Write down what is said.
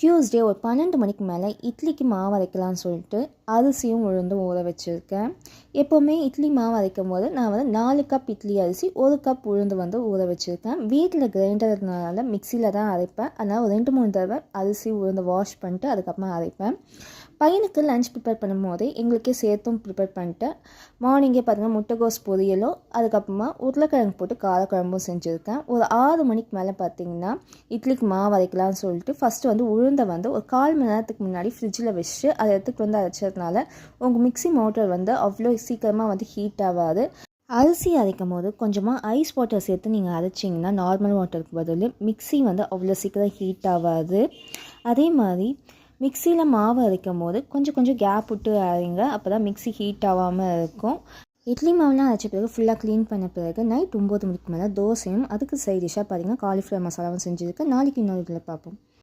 Tuesday ஒரு 12 மணிக்கு மேலே இட்லிக்கு மாவு அரைக்கலாம்னு சொல்லிட்டு அரிசியும் உளுந்தும் ஊற வச்சுருக்கேன். எப்போவுமே இட்லி மாவு அரைக்கும் போது நான் 4 கப் இட்லி அரிசி 1 கப் உளுந்து ஊற வச்சுருக்கேன். வீட்டில் கிரைண்டர்னால மிக்சியில் தான் அரைப்பேன். அதனால் ஒரு 2-3 தடவை அரிசி உளுந்து வாஷ் பண்ணிட்டு அதுக்கப்புறமா அரைப்பேன். பையனுக்கு லஞ்ச் ப்ரிப்பேர் பண்ணும்போதே எங்களுக்கே சேர்த்தும் ப்ரிப்பேர் பண்ணிட்டேன். மார்னிங்கே பார்த்திங்கன்னா முட்டைகோஸ் பொரியலும் அதுக்கப்புறமா உருளைக்கிழங்கு போட்டு காரக்குழம்பும் செஞ்சுருக்கேன். ஒரு 6 மணிக்கு மேலே பார்த்திங்கன்னா இட்லிக்கு மாவு அரைக்கலாம்னு சொல்லிட்டு ஃபஸ்ட்டு உளுந்தை ஒரு 1/4 மணி நேரத்துக்கு முன்னாடி ஃப்ரிட்ஜில் வச்சு அதை எடுத்துகிட்டு அரைச்சதுனால உங்கள் மிக்ஸி மோட்டர் அவ்வளோ சீக்கிரமாக ஹீட் ஆகாது. அரிசி அரைக்கும் போது கொஞ்சமாக ஐஸ் வாட்டர் சேர்த்து நீங்கள் அரைச்சிங்கன்னா நார்மல் வாட்டருக்கு பதில் மிக்ஸி அவ்வளோ சீக்கிரம் ஹீட் ஆகாது. அதே மாதிரி மிக்சியில் மாவு அரைக்கும் போது கொஞ்சம் கேப் விட்டு அரைங்க. அப்போ தான் மிக்ஸி ஹீட் ஆகாமல் இருக்கும். இட்லி மாவுலாம் அரைச்ச பிறகு ஃபுல்லாக க்ளீன் பண்ண பிறகு நைட் 9 மணிக்கு மேலே தோசையும் அதுக்கு சைட் டிஷ்ஷாக பார்த்தீங்கன்னா காலிஃப்ளவர் மசாலாவும் செஞ்சுருக்கேன். நாளைக்கு இன்னொரு இதில் பார்ப்போம்.